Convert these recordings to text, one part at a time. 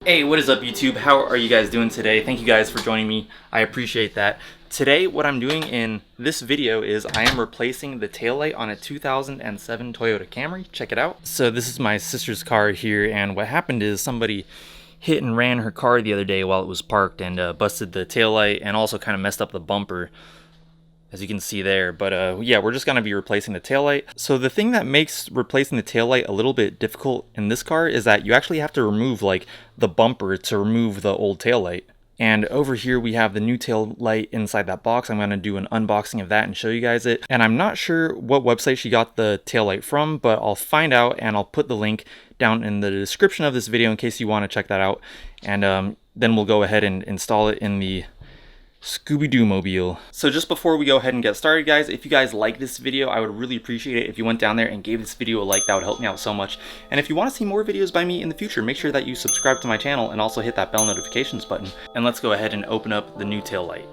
Hey, what is up YouTube? How are you guys doing today? Thank you guys for joining me. I appreciate that. Today, what I'm doing in this video is I am replacing the taillight on a 2007 Toyota Camry. Check it out. So this is my sister's car here, and what happened is somebody hit and ran her car the other day while it was parked and busted the taillight and also kind of messed up the bumper, as you can see there. But yeah, we're just going to be replacing the taillight. So the thing that makes replacing the taillight a little bit difficult in this car is that you actually have to remove like the bumper to remove the old taillight. And over here we have the new taillight inside that box. I'm going to do an unboxing of that and show you guys it. And I'm not sure what website she got the taillight from, but I'll find out and I'll put the link down in the description of this video in case you want to check that out. And then we'll go ahead and install it in the Scooby-Doo mobile. So just before we go ahead and get started, guys, if you guys like this video, I would really appreciate it if you went down there and gave this video a like. That would help me out so much. And if you want to see more videos by me in the future, make sure that you subscribe to my channel and also hit that bell notifications button. And let's go ahead and open up the new taillight.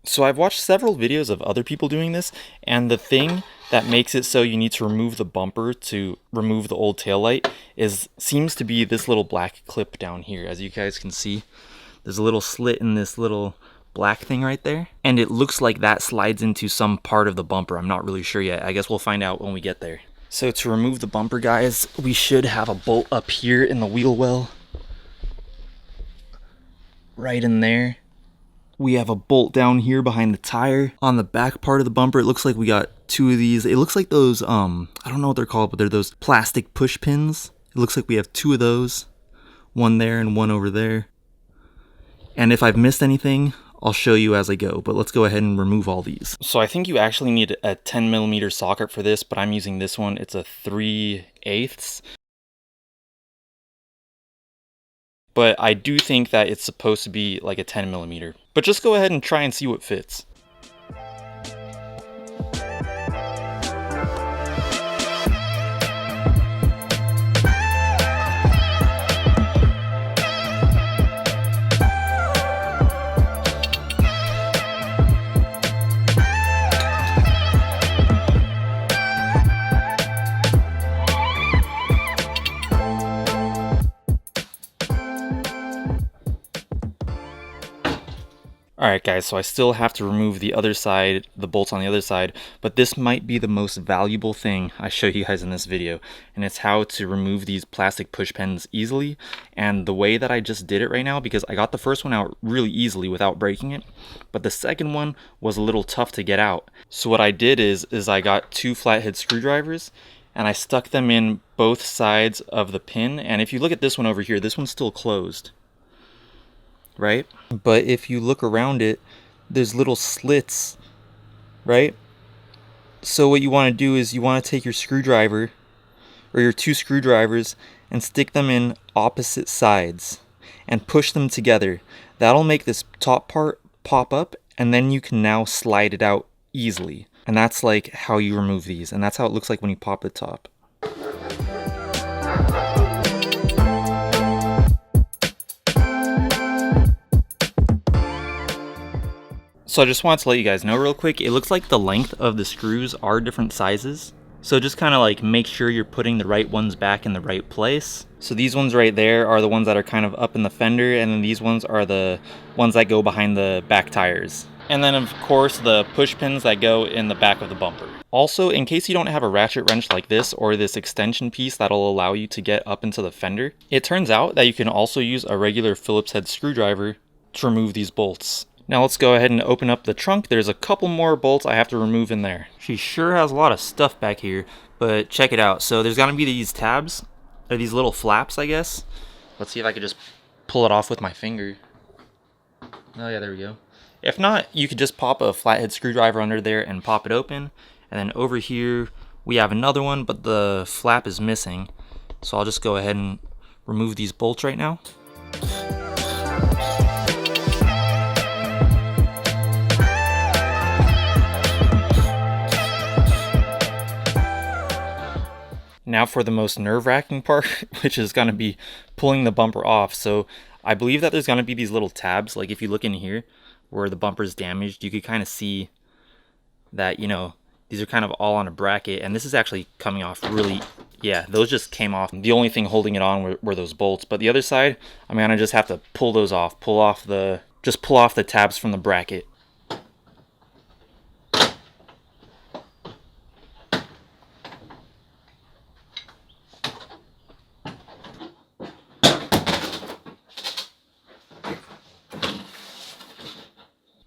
So I've watched several videos of other people doing this, and the thing that makes it so you need to remove the bumper to remove the old taillight seems to be this little black clip down here. As you guys can see, there's a little slit in this little black thing right there, and it looks like that slides into some part of the bumper. I'm not really sure yet. I guess we'll find out when we get there. So to remove the bumper, guys, we should have a bolt up here in the wheel well, right in there. We have a bolt down here behind the tire. On the back part of the bumper, it looks like we got two of these. It looks like those, I don't know what they're called, but they're those plastic push pins. It looks like we have two of those. One there and one over there. And if I've missed anything, I'll show you as I go, but let's go ahead and remove all these. So I think you actually need a 10mm socket for this, but I'm using this one. It's a 3/8. But I do think that it's supposed to be like a 10mm. But just go ahead and try and see what fits. Alright guys, so I still have to remove the other side, the bolts on the other side, but this might be the most valuable thing I show you guys in this video, and it's how to remove these plastic push pins easily. And the way that I just did it right now, because I got the first one out really easily without breaking it, but the second one was a little tough to get out. So what I did is I got two flathead screwdrivers, and I stuck them in both sides of the pin, and if you look at this one over here, this one's still closed, right? But if you look around it, there's little slits, right? So what you want to do is you want to take your screwdriver or your two screwdrivers and stick them in opposite sides and push them together. That'll make this top part pop up, and then you can now slide it out easily. And that's like how you remove these, and that's how it looks like when you pop the top. So I just wanted to let you guys know real quick, it looks like the length of the screws are different sizes. So just kind of like make sure you're putting the right ones back in the right place. So these ones right there are the ones that are kind of up in the fender, and then these ones are the ones that go behind the back tires. And then of course the push pins that go in the back of the bumper. Also, in case you don't have a ratchet wrench like this or this extension piece that'll allow you to get up into the fender, it turns out that you can also use a regular Phillips head screwdriver to remove these bolts. Now let's go ahead and open up the trunk. There's a couple more bolts I have to remove in there. She sure has a lot of stuff back here, but check it out. So there's gonna be these tabs, or these little flaps, I guess. Let's see if I could just pull it off with my finger. Oh yeah, there we go. If not, you could just pop a flathead screwdriver under there and pop it open. And then over here, we have another one, but the flap is missing. So I'll just go ahead and remove these bolts right now. Now for the most nerve-wracking part, which is going to be pulling the bumper off. So I believe that there's going to be these little tabs. Like if you look in here where the bumper is damaged, you could kind of see that, you know, these are kind of all on a bracket. And this is actually coming off really, yeah, those just came off. The only thing holding it on were those bolts. But the other side, I'm going to just have to pull those off. Just pull off the tabs from the bracket.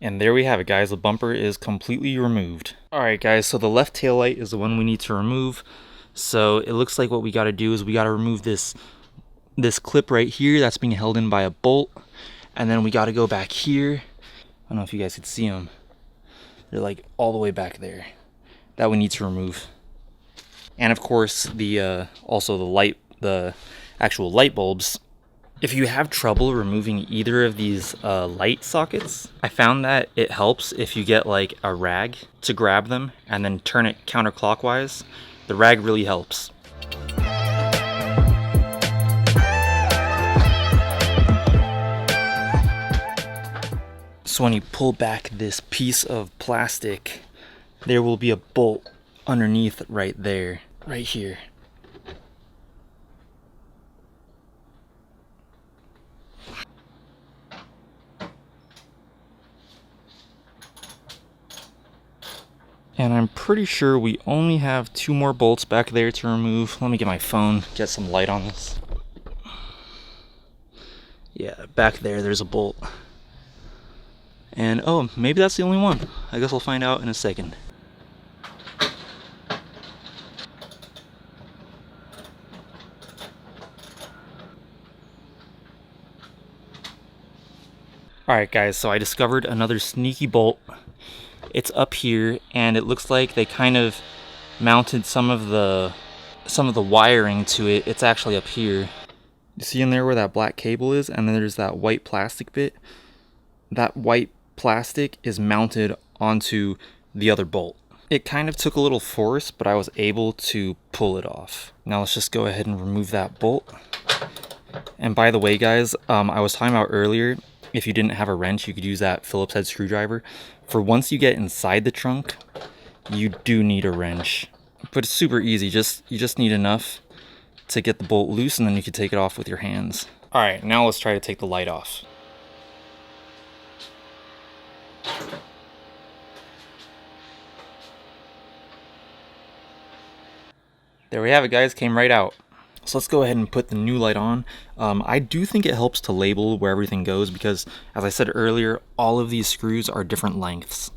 And there we have it, guys. The bumper is completely removed. Alright guys, so the left tail light is the one we need to remove. So it looks like what we got to do is we got to remove this clip right here that's being held in by a bolt. And then we got to go back here. I don't know if you guys could see them. They're like all the way back there. That we need to remove. And of course, also the actual light bulbs. If you have trouble removing either of these light sockets, I found that it helps if you get like a rag to grab them and then turn it counterclockwise. The rag really helps. So when you pull back this piece of plastic, there will be a bolt underneath right there, right here. And I'm pretty sure we only have 2 more bolts back there to remove. Let me get my phone, get some light on this. Yeah, back there's a bolt. And oh, maybe that's the only one. I guess I'll find out in a second. Alright guys, so I discovered another sneaky bolt. It's up here, and it looks like they kind of mounted some of the wiring to it. It's actually up here. You see in there where that black cable is, and then there's that white plastic bit. That white plastic is mounted onto the other bolt. It kind of took a little force, but I was able to pull it off. Now let's just go ahead and remove that bolt. And by the way guys, I was talking about earlier, if you didn't have a wrench, you could use that Phillips head screwdriver. For once you get inside the trunk, you do need a wrench. But it's super easy, you just need enough to get the bolt loose, and then you can take it off with your hands. Alright, now let's try to take the light off. There we have it guys, came right out. So let's go ahead and put the new light on. I do think it helps to label where everything goes because, as I said earlier, all of these screws are different lengths.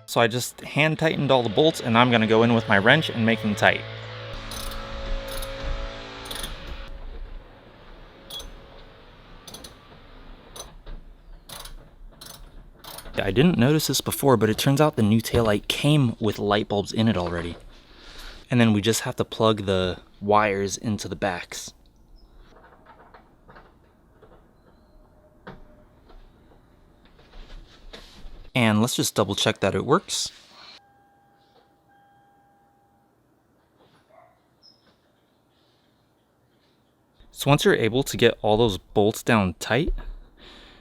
So I just hand tightened all the bolts, and I'm gonna go in with my wrench and make them tight. I didn't notice this before, but it turns out the new taillight came with light bulbs in it already. And then we just have to plug the wires into the backs. And let's just double check that it works. So once you're able to get all those bolts down tight,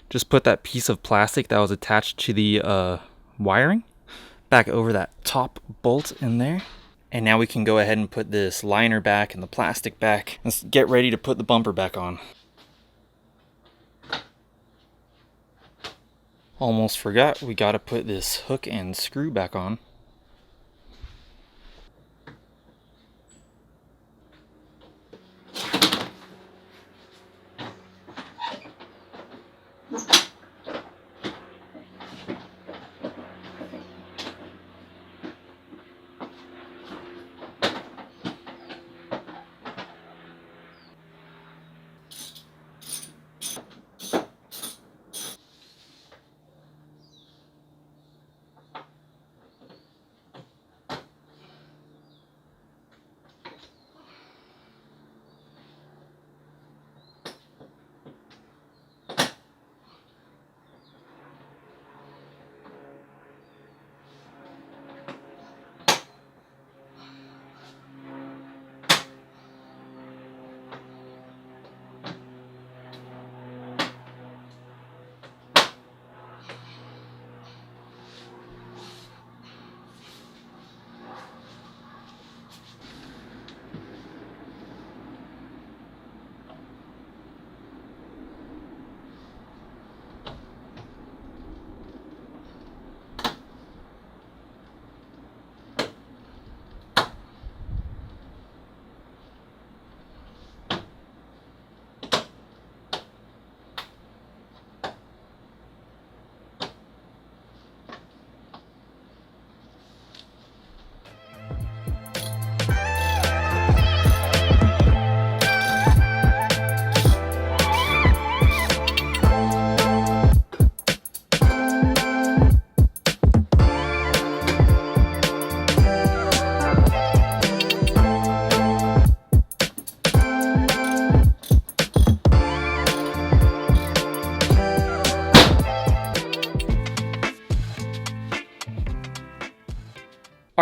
just put that piece of plastic that was attached to the wiring back over that top bolt in there. And now we can go ahead and put this liner back and the plastic back. Let's get ready to put the bumper back on. Almost forgot, we gotta put this hook and screw back on.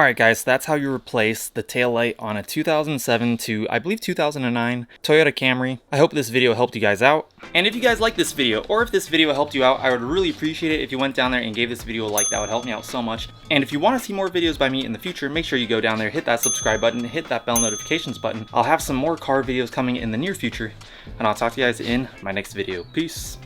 Alright guys, so that's how you replace the taillight on a 2007 to, I believe, 2009 Toyota Camry. I hope this video helped you guys out. And if you guys like this video, or if this video helped you out, I would really appreciate it if you went down there and gave this video a like. That would help me out so much. And if you want to see more videos by me in the future, make sure you go down there, hit that subscribe button, hit that bell notifications button. I'll have some more car videos coming in the near future, and I'll talk to you guys in my next video. Peace.